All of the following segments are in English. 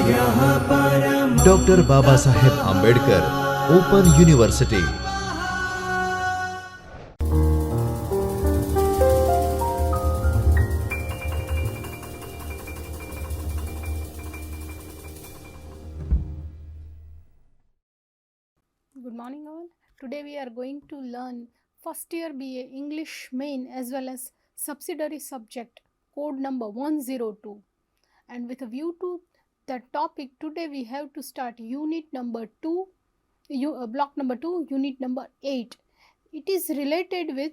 Dr. Babasaheb Ambedkar, Open University. Good morning all. Today we are going to learn first year BA English main as well as subsidiary subject code number 102, and with a view to that topic today we have to start unit number 2, block number 2, unit number 8. It is related with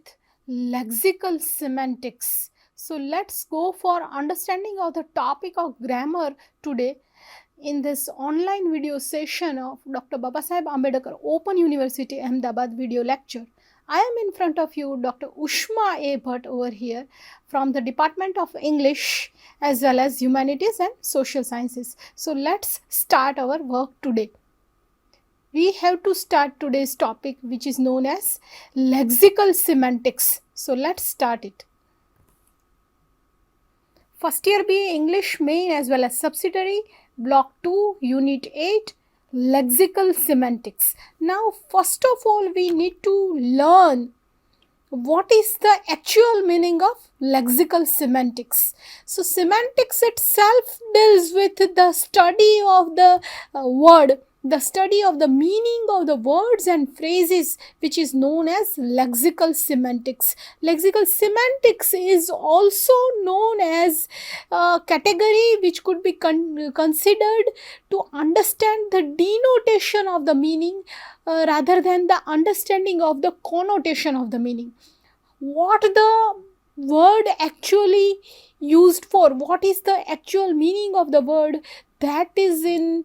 lexical semantics. So let's go for understanding of the topic of grammar today in this online video session of Dr. Babasaheb Ambedkar Open University Ahmedabad video lecture. I am in front of you Dr. Ushma A. Bhatt over here from the Department of English as well as Humanities and Social Sciences. So let's start our work today. We have to start today's topic which is known as lexical semantics. So let's start it. First year BA English main as well as subsidiary, block 2, unit 8, lexical semantics. Now first of all we need to learn what is the actual meaning of lexical semantics. So semantics itself deals with the study of the word, the study of the meaning of the words and phrases, which is known as lexical semantics. Lexical semantics is also known as a category which could be considered to understand the denotation of the meaning rather than the understanding of the connotation of the meaning. What the word actually used for, what is the actual meaning of the word, that is in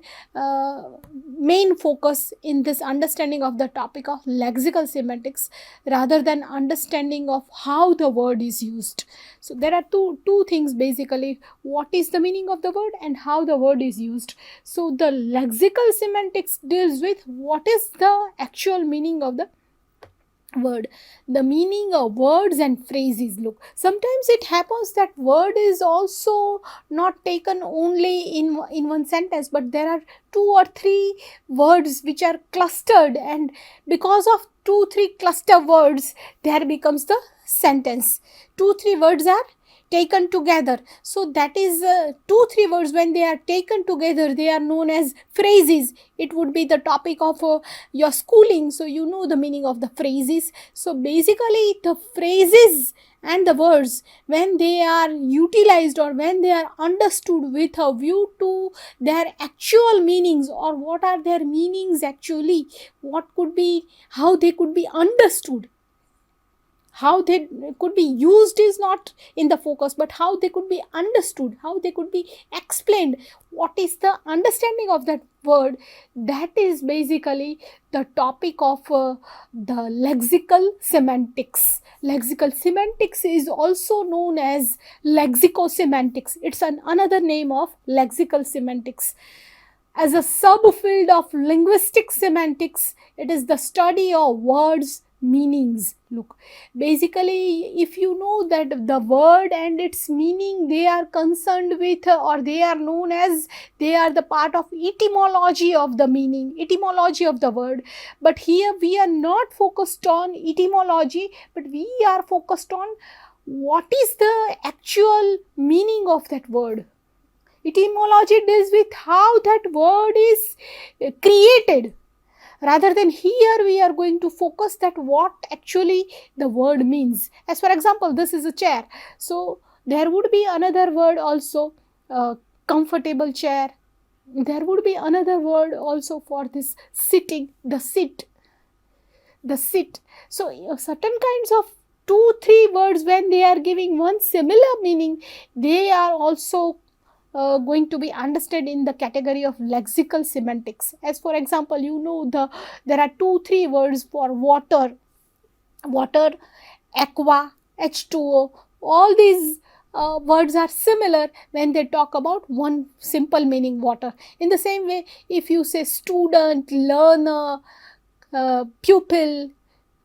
main focus in this understanding of the topic of lexical semantics rather than understanding of how the word is used. So there are two things basically, what is the meaning of the word and how the word is used. So the lexical semantics deals with what is the actual meaning of the word, the meaning of words and phrases. Look, sometimes it happens that word is also not taken only in one sentence, but there are 2 or 3 words which are clustered, and because of 2-3 cluster words there becomes the sentence. 2-3 words are taken together, so that is 2-3 words when they are taken together they are known as phrases. It would be the topic of your schooling, so you know the meaning of the phrases. So basically the phrases and the words, when they are utilized or when they are understood with a view to their actual meanings, or what are their meanings actually, what could be, how they could be understood, how they could be used is not in the focus, but how they could be understood, how they could be explained, what is the understanding of that word, that is basically the topic of the lexical semantics. Lexical semantics is also known as lexicosemantics. It's another name of lexical semantics. As a subfield of linguistic semantics, it is the study of words, meanings. Look, basically if you know that the word and its meaning, they are concerned with or they are known as, they are the part of etymology of the meaning, etymology of the word. But here we are not focused on etymology, but we are focused on what is the actual meaning of that word. Etymology deals with how that word is created. Rather than here we are going to focus that what actually the word means. As for example, this is a chair. So there would be another word also, comfortable chair. There would be another word also for this sitting, the sit. So certain kinds of 2-3 words, when they are giving one similar meaning, they are also going to be understood in the category of lexical semantics. As for example, you know there are 2-3 words for water, aqua, H2O. All these words are similar when they talk about one simple meaning, water. In the same way, if you say student, learner, pupil,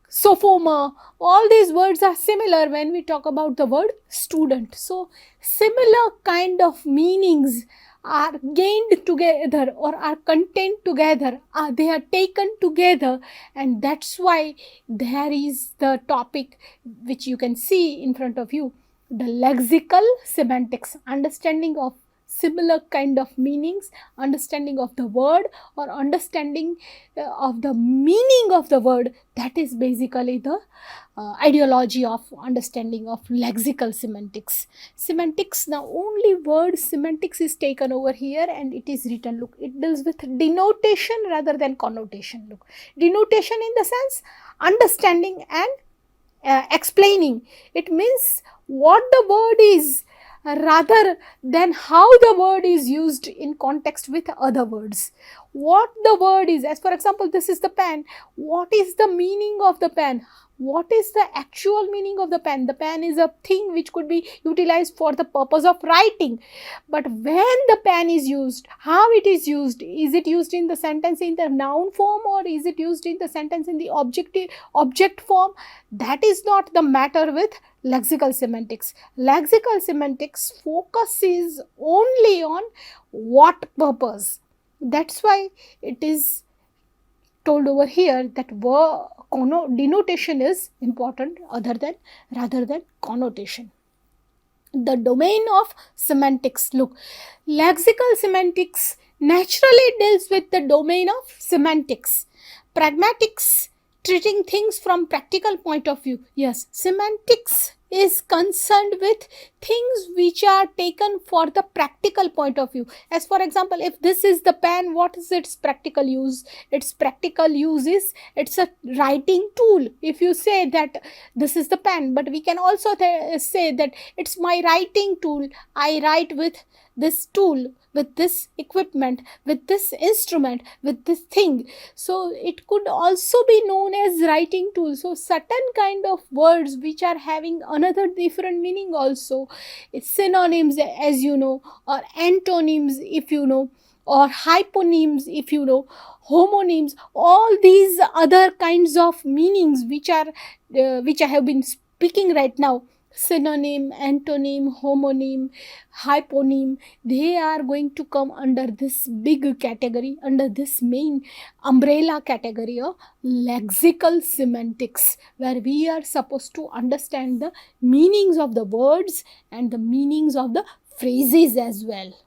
sophomore, all these words are similar when we talk about the word student. So similar kind of meanings are gained together or are contained together, they are taken together, and that's why there is the topic which you can see in front of you, the lexical semantics, understanding of similar kind of meanings, understanding of the word, or understanding of the meaning of the word. That is basically the ideology of understanding of lexical semantics. Semantics, now only word semantics is taken over here and it is written. Look, it deals with denotation rather than connotation. Look, denotation in the sense understanding and explaining. It means what the word is rather than how the word is used in context with other words. What the word is, as for example, this is the pen. What is the meaning of the pen? What is the actual meaning of the pen? The pen is a thing which could be utilized for the purpose of writing. But when the pen is used, how it is it used in the sentence in the noun form, or is it used in the sentence in the object form? That is not the matter with lexical semantics. Lexical semantics focuses only on what purpose. That's why it is told over here that denotation is important rather than connotation. The domain of semantics. Look, lexical semantics naturally deals with the domain of semantics. Pragmatics, treating things from practical point of view. Yes, semantics is concerned with things which are taken for the practical point of view. As for example, if this is the pen, what is its practical use? Its practical use is it's a writing tool. If you say that this is the pen, but we can also say that it's my writing tool. I write with this tool, with this equipment, with this instrument, with this thing. So it could also be known as writing tool. So certain kind of words which are having another different meaning also, it's synonyms, as you know, or antonyms if you know, or hyponyms if you know, homonyms, all these other kinds of meanings which I have been speaking right now. Synonym, antonym, homonym, hyponym, they are going to come under this big category, under this main umbrella category of lexical semantics, where we are supposed to understand the meanings of the words and the meanings of the phrases as well.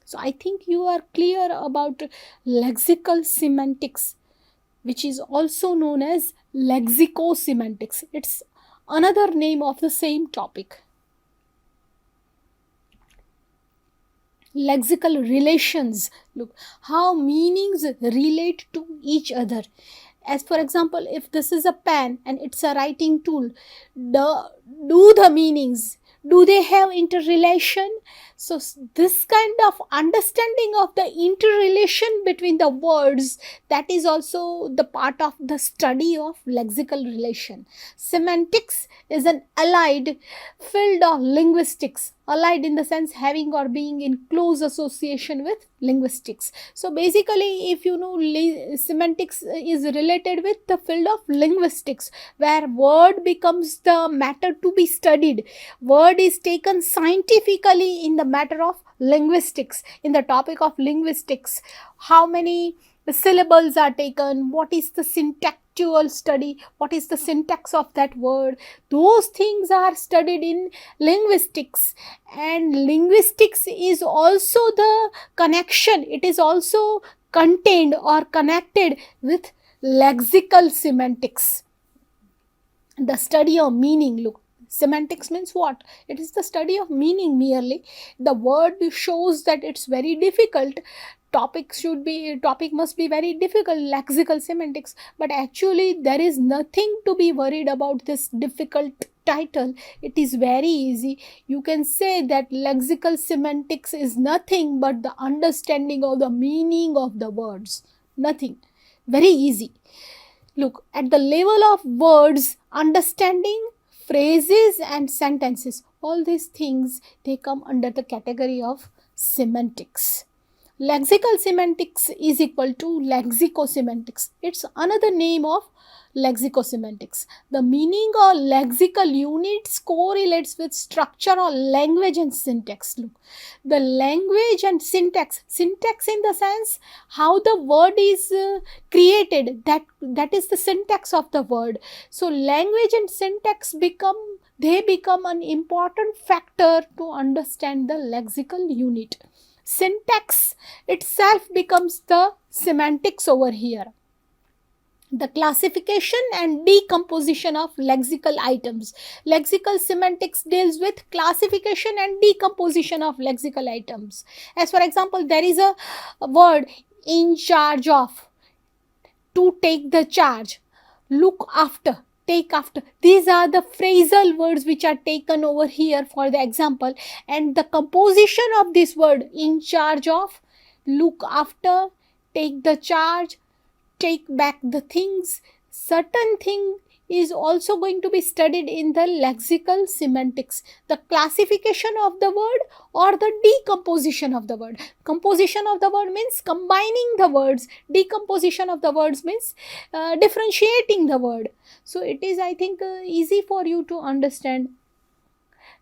So I think you are clear about lexical semantics, which is also known as lexicosemantics. It's another name of the same topic. Lexical relations. Look, how meanings relate to each other. As for example, if this is a pen and it's a writing tool, do the meanings, do they have interrelation? So this kind of understanding of the interrelation between the words, that is also the part of the study of lexical relation. Semantics is an allied field of linguistics, allied in the sense having or being in close association with linguistics. So basically, if you know, semantics is related with the field of linguistics, where word becomes the matter to be studied. Word is taken scientifically in the matter of linguistics, in the topic of linguistics. How many syllables are taken, what is the syntactual study, what is the syntax of that word, those things are studied in linguistics. And linguistics is also the connection, it is also contained or connected with lexical semantics, the study of meaning. Look, semantics means what? It is the study of meaning merely. The word shows that it's very difficult. Topic must be very difficult, lexical semantics. But actually there is nothing to be worried about this difficult title. It is very easy. You can say that lexical semantics is nothing but the understanding of the meaning of the words. Nothing. Very easy. Look, at the level of words, understanding, phrases and sentences, all these things, they come under the category of semantics. Lexical semantics is equal to lexicosemantics. It's another name of lexicosemantics. The meaning of lexical units correlates with structure or language and syntax. Look, the language and syntax in the sense how the word is created, that is the syntax of the word. So language and syntax become an important factor to understand the lexical unit. Syntax itself becomes the semantics over here. The classification and decomposition of lexical items. Lexical semantics deals with classification and decomposition of lexical items. As for example, there is a word in charge of, to take the charge, look after, take after. These are the phrasal words which are taken over here for the example, and the composition of this word in charge of, look after, take the charge, take back the things, certain thing is also going to be studied in the lexical semantics. The classification of the word or the decomposition of the word. Composition of the word means combining the words. Decomposition of the words means differentiating the word. So it is, I think, easy for you to understand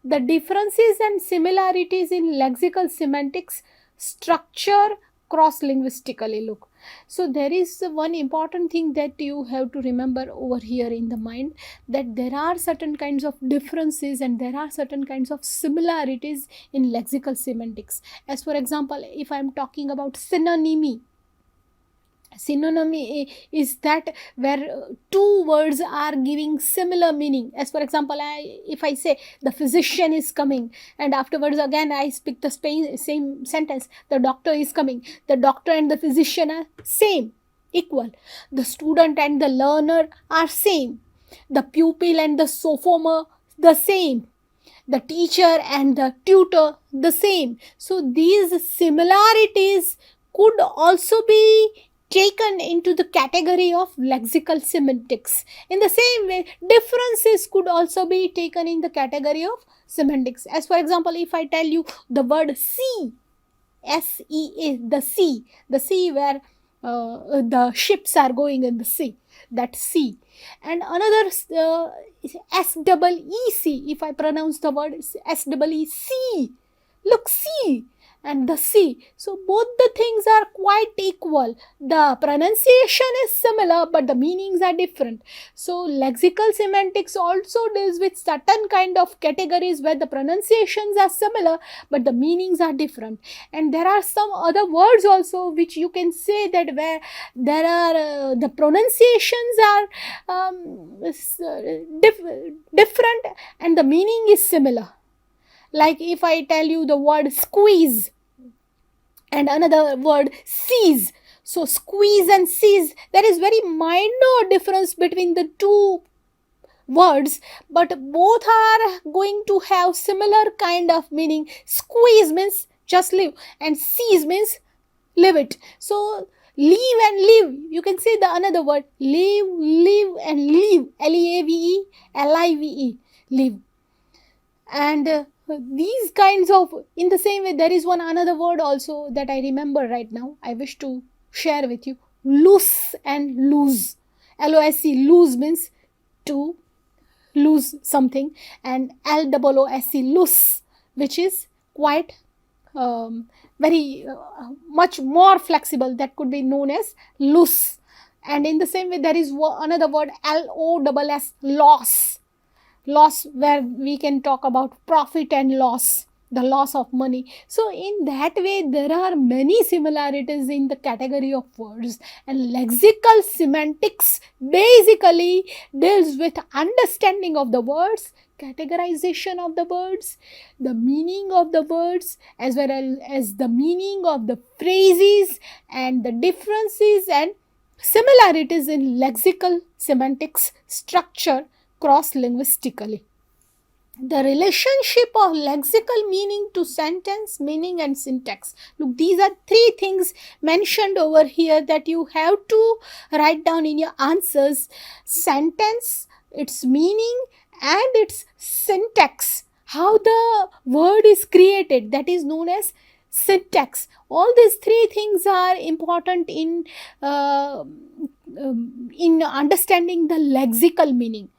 the differences and similarities in lexical semantics structure cross-linguistically. Look, so there is one important thing that you have to remember over here in the mind, that there are certain kinds of differences and there are certain kinds of similarities in lexical semantics. As for example, if I am talking about synonymy, synonymy is that where two words are giving similar meaning. As for example, if I say the physician is coming, and afterwards again I speak the same sentence, the doctor is coming, the doctor and the physician are same, equal. The student and the learner are same, the pupil and the sophomore the same, the teacher and the tutor the same. So these similarities could also be taken into the category of lexical semantics. In the same way, differences could also be taken in the category of semantics. As for example, if I tell you the word sea, S-E-A, the sea where the ships are going in the sea, that sea. And another S-E-E-C, if I pronounce the word S-E-E-C, look, sea and the sea. So both the things are quite equal. The pronunciation is similar, but the meanings are different. So lexical semantics also deals with certain kind of categories where the pronunciations are similar, but the meanings are different. And there are some other words also which you can say that where there are the pronunciations are different and the meaning is similar. Like if I tell you the word squeeze and another word seize. So squeeze and seize, there is very minor difference between the two words, but both are going to have similar kind of meaning. Squeeze means just leave and seize means leave it. So leave and live, you can say the another word, live, live and leave, L-E-A-V-E, L-I-V-E, live. And these kinds of, in the same way, there is one another word also that I remember right now, I wish to share with you, loose and lose. L-O-S-E, lose means to lose something, and L-O-O-S-E, loose, which is quite very much more flexible, that could be known as loose. And in the same way, there is another word, L-O-S-S, loss. Loss, where we can talk about profit and loss, the loss of money. So in that way, there are many similarities in the category of words, and lexical semantics basically deals with understanding of the words, categorization of the words, the meaning of the words, as well as the meaning of the phrases, and the differences and similarities in lexical semantics structure cross-linguistically. The relationship of lexical meaning to sentence, meaning and syntax. Look, these are three things mentioned over here that you have to write down in your answers. Sentence, its meaning and its syntax. How the word is created, that is known as syntax. All these three things are important in understanding the lexical meaning.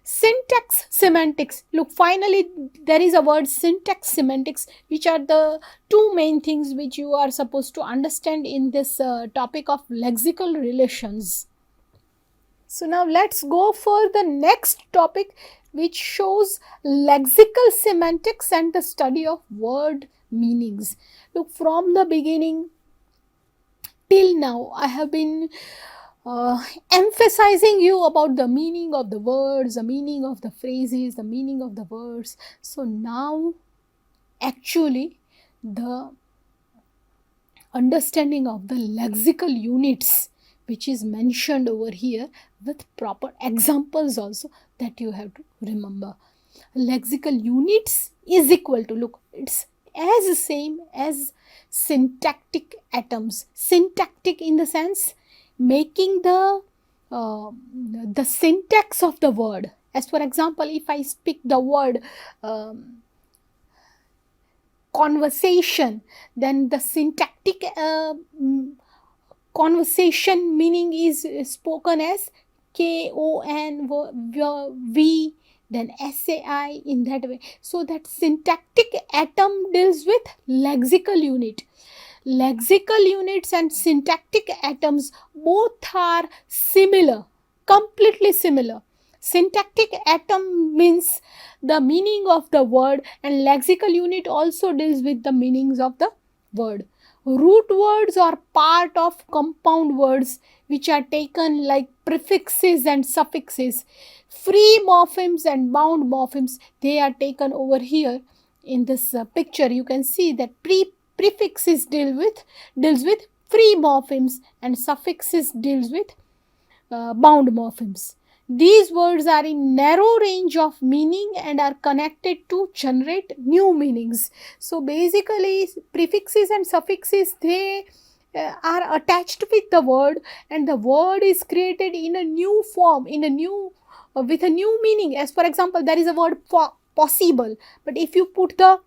Syntax semantics. Look, finally there is a word syntax semantics, which are the two main things which you are supposed to understand in this topic of lexical relations. So now let's go for the next topic, which shows lexical semantics and the study of word meanings. Look, from the beginning till now I have been emphasizing you about the meaning of the words, the meaning of the phrases, the meaning of the words. So now actually the understanding of the lexical units, which is mentioned over here with proper examples also, that you have to remember. Lexical units is equal to, look, it's as same as syntactic atoms. Syntactic in the sense making the syntax of the word. As for example, if I speak the word conversation, then the syntactic conversation meaning is spoken as KONV, then SAI, in that way. So that syntactic atom deals with lexical unit. Lexical units and syntactic atoms both are similar, completely similar. Syntactic atom means the meaning of the word, and lexical unit also deals with the meanings of the word. Root words are part of compound words which are taken like prefixes and suffixes. Free morphemes and bound morphemes, they are taken over here in this picture. You can see that prefixes deals with free morphemes and suffixes deals with bound morphemes. These words are in narrow range of meaning and are connected to generate new meanings. So basically prefixes and suffixes, they are attached with the word, and the word is created in a new form, in a new with a new meaning. As for example, there is a word possible, but if you put the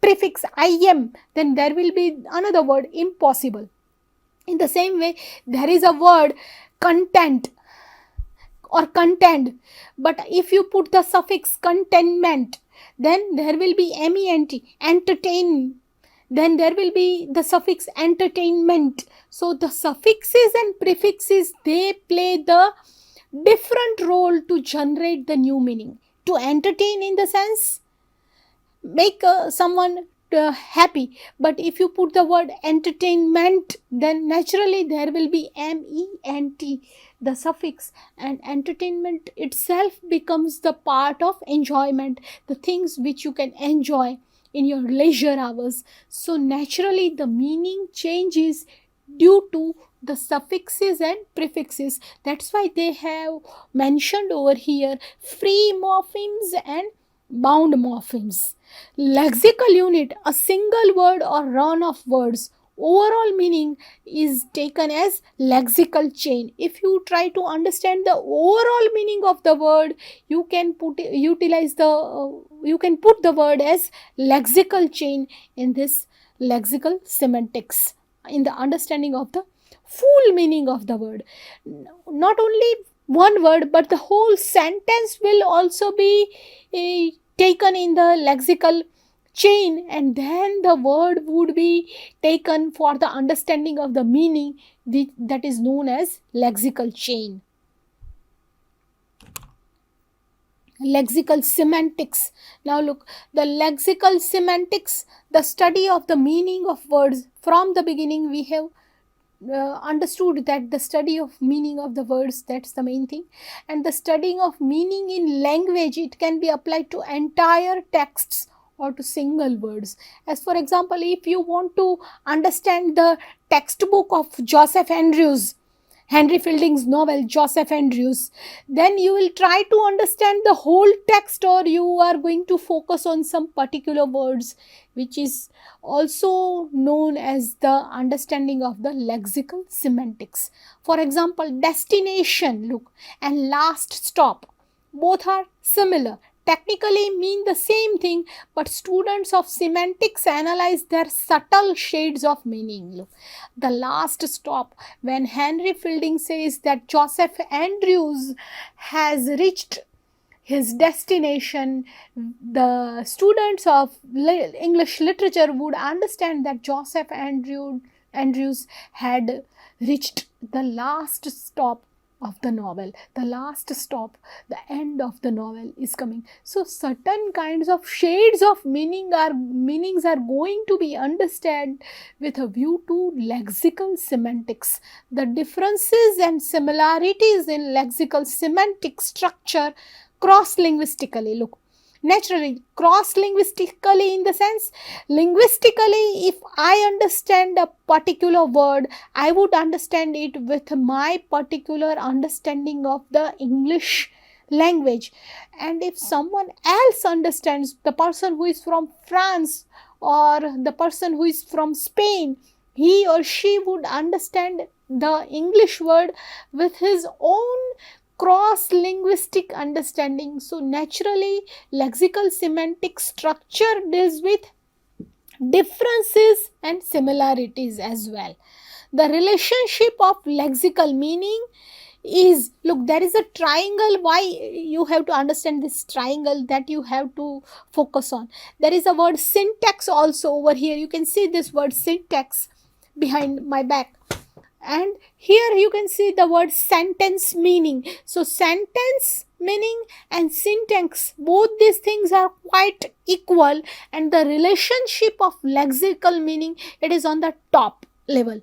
prefix im, then there will be another word impossible. In the same way, there is a word content or contend, but if you put the suffix contentment, then there will be ment, entertain, then there will be the suffix entertainment. So the suffixes and prefixes, they play the different role to generate the new meaning. To entertain in the sense make someone happy, but if you put the word entertainment, then naturally there will be ment, the suffix, and entertainment itself becomes the part of enjoyment, the things which you can enjoy in your leisure hours. So naturally the meaning changes due to the suffixes and prefixes. That's why they have mentioned over here free morphemes and bound morphemes. Lexical unit, a single word or run of words. Overall meaning is taken as lexical chain. If you try to understand the overall meaning of the word, you can put the word as lexical chain in this lexical semantics, in the understanding of the full meaning of the word. Not only one word, but the whole sentence will also be taken in the lexical chain, and then the word would be taken for the understanding of the meaning, that is known as lexical chain. Lexical semantics. Now look, the lexical semantics, the study of the meaning of words. From the beginning we have understood that the study of meaning of the words, that's the main thing. And the studying of meaning in language, it can be applied to entire texts or to single words. As for example, if you want to understand the textbook of Henry Fielding's novel Joseph Andrews, then you will try to understand the whole text, or you are going to focus on some particular words, which is also known as the understanding of the lexical semantics. For example, destination, look, and last stop, both are similar. technically mean the same thing, but students of semantics analyze their subtle shades of meaning. Look, the last stop, when Henry Fielding says that Joseph Andrews has reached his destination, the students of English literature would understand that Andrews had reached the last stop of the novel. The last stop, the end of the novel is coming. So certain kinds of shades of meanings are going to be understood with a view to lexical semantics. The differences and similarities in lexical semantic structure cross-linguistically. Look, naturally, cross-linguistically in the sense, linguistically, if I understand a particular word, I would understand it with my particular understanding of the English language. And if someone else understands, the person who is from France or the person who is from Spain, he or she would understand the English word with his own cross-linguistic understanding. So naturally, lexical semantic structure deals with differences and similarities as well. The relationship of lexical meaning is, look, there is a triangle. Why you have to understand this triangle, that you have to focus on. There is a word syntax also over here. You can see this word syntax behind my back. And here you can see the word sentence meaning. So sentence meaning and syntax, both these things are quite equal, and the relationship of lexical meaning, it is on the top level.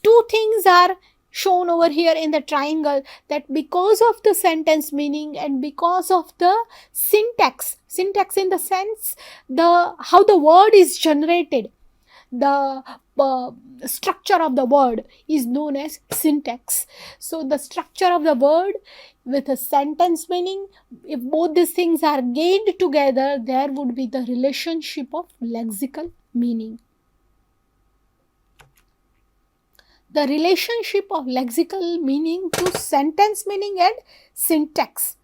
Two things are shown over here in the triangle, that because of the sentence meaning and because of the syntax in the sense how the word is generated, the structure of the word is known as syntax. So the structure of the word with a sentence meaning, if both these things are gained together, there would be the relationship of lexical meaning. The relationship of lexical meaning to sentence meaning and syntax.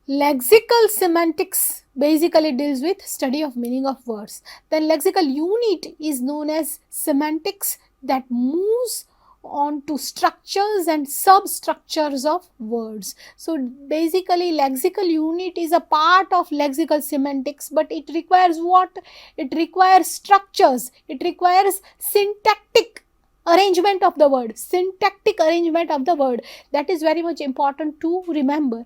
Lexical semantics basically deals with study of meaning of words. The lexical unit is known as semantics, that moves on to structures and substructures of words. So basically, lexical unit is a part of lexical semantics, but it requires what? It requires structures. It requires syntactic arrangement of the word, syntactic arrangement of the word. That is very much important to remember,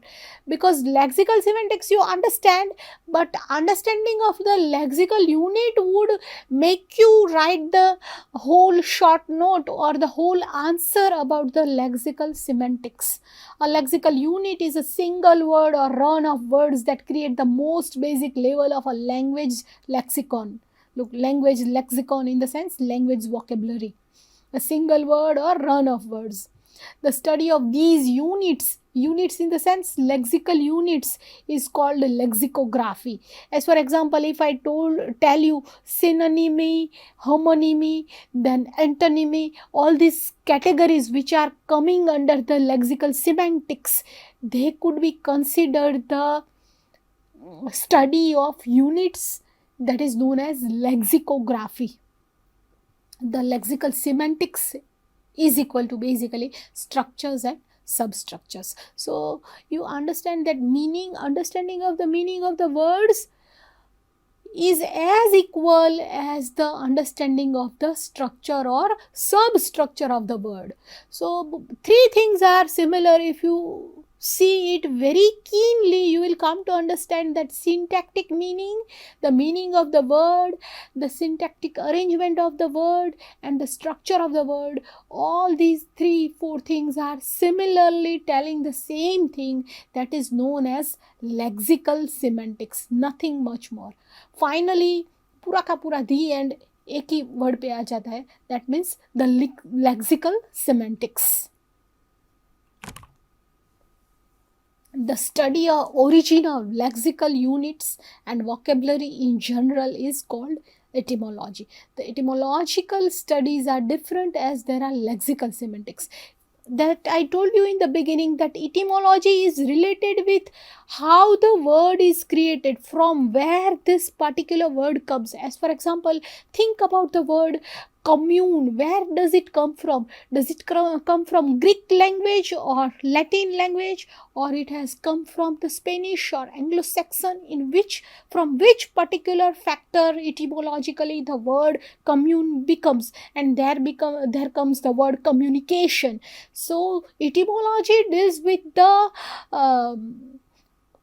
because lexical semantics you understand, but understanding of the lexical unit would make you write the whole short note or the whole answer about the lexical semantics. A lexical unit is a single word or run of words that create the most basic level of a language lexicon. Look, language lexicon in the sense language vocabulary. A single word or run of words. The study of these units in the sense lexical units, is called lexicography. As for example, if I tell you synonymy, homonymy, then antonymy, all these categories which are coming under the lexical semantics, they could be considered the study of units, that is known as lexicography. The lexical semantics is equal to basically structures and substructures. So you understand that understanding of the meaning of the words is as equal as the understanding of the structure or substructure of the word. So three things are similar. If you see it very keenly, you will come to understand that syntactic meaning, the meaning of the word, the syntactic arrangement of the word, and the structure of the word, all these 3-4 things are similarly telling the same thing, that is known as lexical semantics, nothing much more. Finally, पूरा का पूरा the end एक ही word पे आ जाता है, that means the lexical semantics. The study of origin of lexical units and vocabulary in general is called etymology. The etymological studies are different as there are lexical semantics. that I told you in the beginning, that etymology is related with how the word is created, from where this particular word comes. As for example, think about the word commune. Where does it come from? Does it come from Greek language or Latin language, or it has come from the Spanish or Anglo-Saxon? In which, from which particular factor etymologically the word commune becomes, and there comes the word communication. So etymology deals with the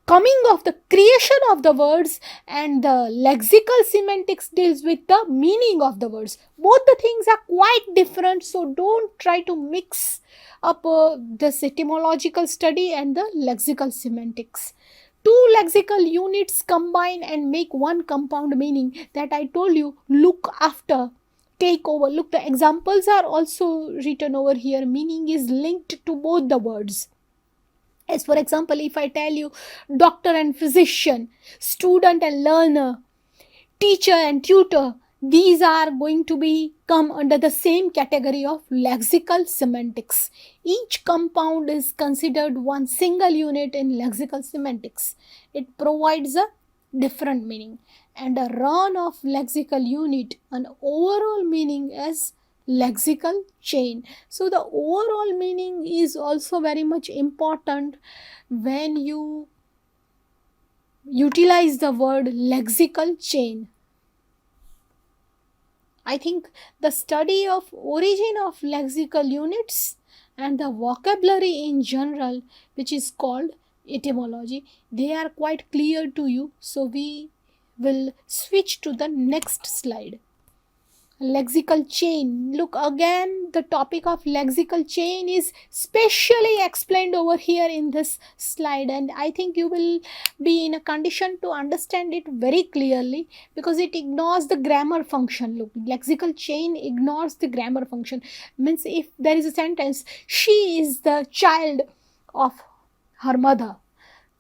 coming of the creation of the words, and the lexical semantics deals with the meaning of the words. Both the things are quite different, so don't try to mix up this etymological study and the lexical semantics. Two lexical units combine and make one compound meaning, that I told you. Look after, take over. Look, the examples are also written over here. Meaning is linked to both the words. As for example, if I tell you doctor and physician, student and learner, teacher and tutor, these are going to be come under the same category of lexical semantics. Each compound is considered one single unit in lexical semantics. It provides a different meaning, and a run of lexical unit, an overall meaning as lexical chain. So the overall meaning is also very much important when you utilize the word lexical chain. I think the study of origin of lexical units and the vocabulary in general, which is called etymology, they are quite clear to you. So we will switch to the next slide. Lexical chain. Look, again, the topic of lexical chain is specially explained over here in this slide, and I think you will be in a condition to understand it very clearly, because it ignores the grammar function. Look, lexical chain ignores the grammar function. Means if there is a sentence, she is the child of her mother,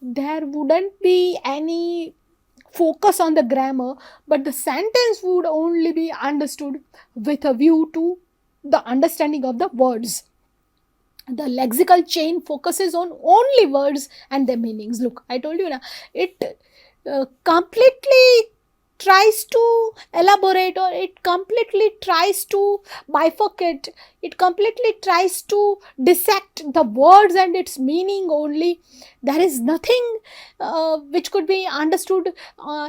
there wouldn't be any focus on the grammar, but the sentence would only be understood with a view to the understanding of the words. The lexical chain focuses on only words and their meanings. Look, I told you now, it completely tries to elaborate, or it completely tries to bifurcate, it completely tries to dissect the words and its meaning only. There is nothing which could be understood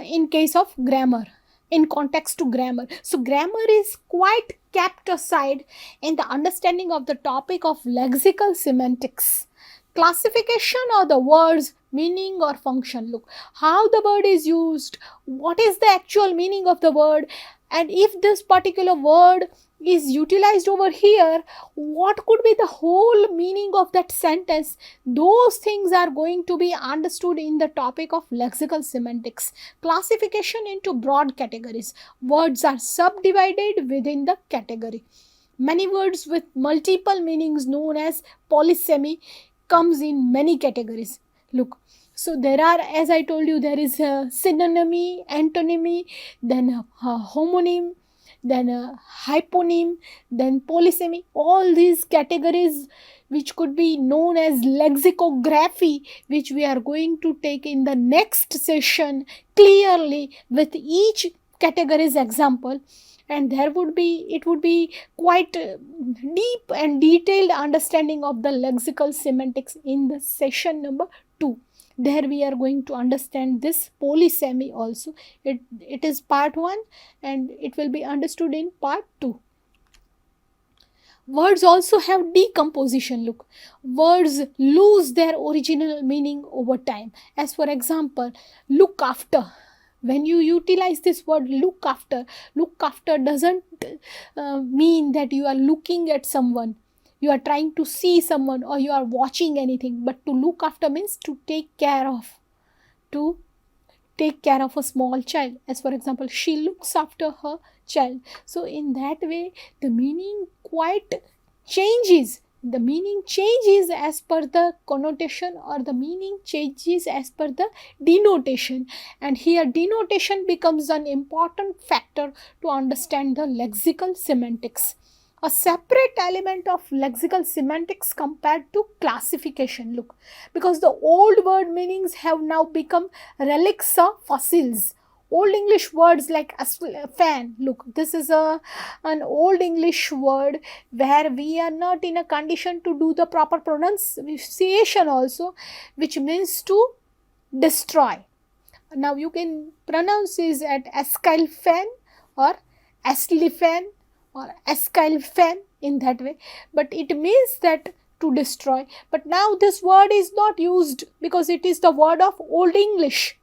in case of grammar, in context to grammar. So grammar is quite kept aside in the understanding of the topic of lexical semantics. Classification of the words, meaning or function. Look, how the word is used, what is the actual meaning of the word, and if this particular word is utilized over here, what could be the whole meaning of that sentence. Those things are going to be understood in the topic of lexical semantics. Classification into broad categories. Words are subdivided within the category. Many words with multiple meanings, known as polysemy, comes in many categories. Look, so there are, as I told you, there is a synonymy, antonymy, then a homonym, then a hyponym, then polysemy. All these categories, which could be known as lexicography, which we are going to take in the next session clearly with each category's example, and it would be quite deep and detailed understanding of the lexical semantics in the session number 2. There we are going to understand this polysemy also. It is part 1 and it will be understood in part 2. Words also have decomposition. Look, words lose their original meaning over time. As for example, look after. When you utilize this word look after doesn't mean that you are looking at someone, you are trying to see someone, or you are watching anything. But to look after means to take care of a small child. As for example, she looks after her child. So in that way, the meaning quite changes. The meaning changes as per the connotation, or the meaning changes as per the denotation. And here denotation becomes an important factor to understand the lexical semantics. a separate element of lexical semantics compared to classification. Look, because the old word meanings have now become relics of fossils. Old English words like fan, look, this is an old English word where we are not in a condition to do the proper pronunciation also, which means to destroy. Now you can pronounce this at escalfan or eslifan or escalfan in that way, but it means that to destroy. But now this word is not used because it is the word of Old English.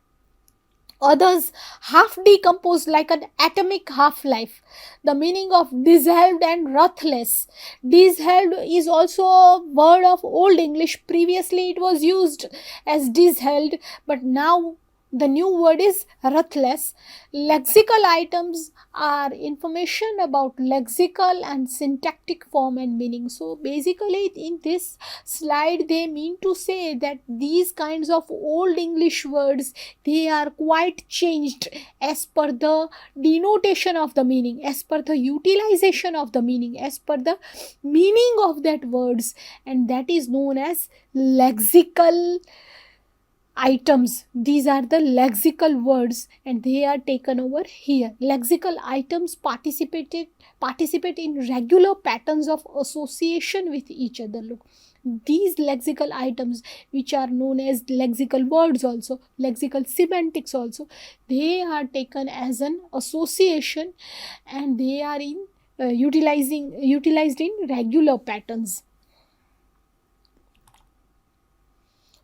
Others half decomposed like an atomic half-life. The meaning of dissolved and ruthless. Dissolved is also a word of Old English. Previously it was used as dissolved, but now the new word is ruthless. Lexical items are information about lexical and syntactic form and meaning. So basically in this slide they mean to say that these kinds of Old English words, they are quite changed as per the denotation of the meaning, as per the utilization of the meaning, as per the meaning of that words, and that is known as lexical items. These are the lexical words and they are taken over here. Lexical items participate in regular patterns of association with each other. Look, these lexical items, which are known as lexical words also, lexical semantics also, they are taken as an association and they are in utilized in regular patterns.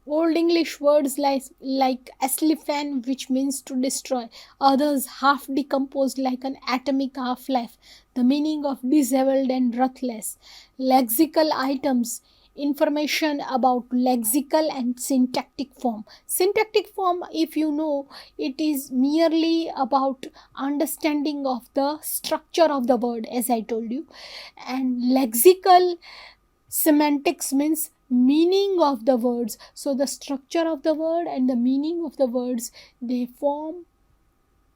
Old English words like eslifan, which means to destroy, others half decomposed like an atomic half-life, the meaning of disheveled and ruthless. Lexical items, information about lexical and syntactic form. Syntactic form, if you know, it is merely about understanding of the structure of the word, as I told you. And lexical semantics means meaning of the words. So the structure of the word and the meaning of the words, they form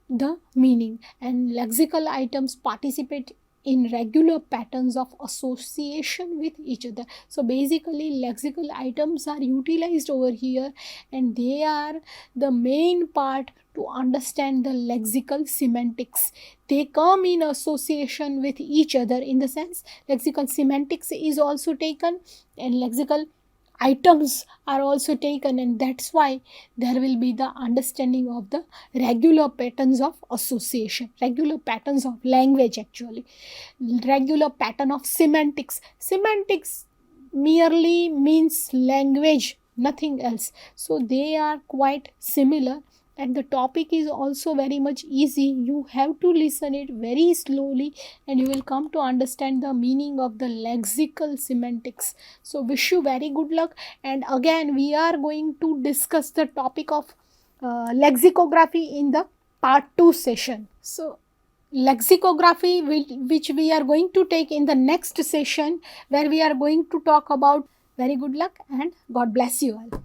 the meaning. And lexical items participate in regular patterns of association with each other. So basically lexical items are utilized over here and they are the main part to understand the lexical semantics. They come in association with each other, in the sense lexical semantics is also taken and lexical items are also taken, and that's why there will be the understanding of the regular patterns of association, regular patterns of language, actually regular pattern of semantics. Semantics merely means language, nothing else. So they are quite similar and the topic is also very much easy. You have to listen it very slowly and you will come to understand the meaning of the lexical semantics. So wish you very good luck, and again we are going to discuss the topic of lexicography in the part 2 session. So lexicography, which we are going to take in the next session, where we are going to talk about. Very good luck and God bless you all.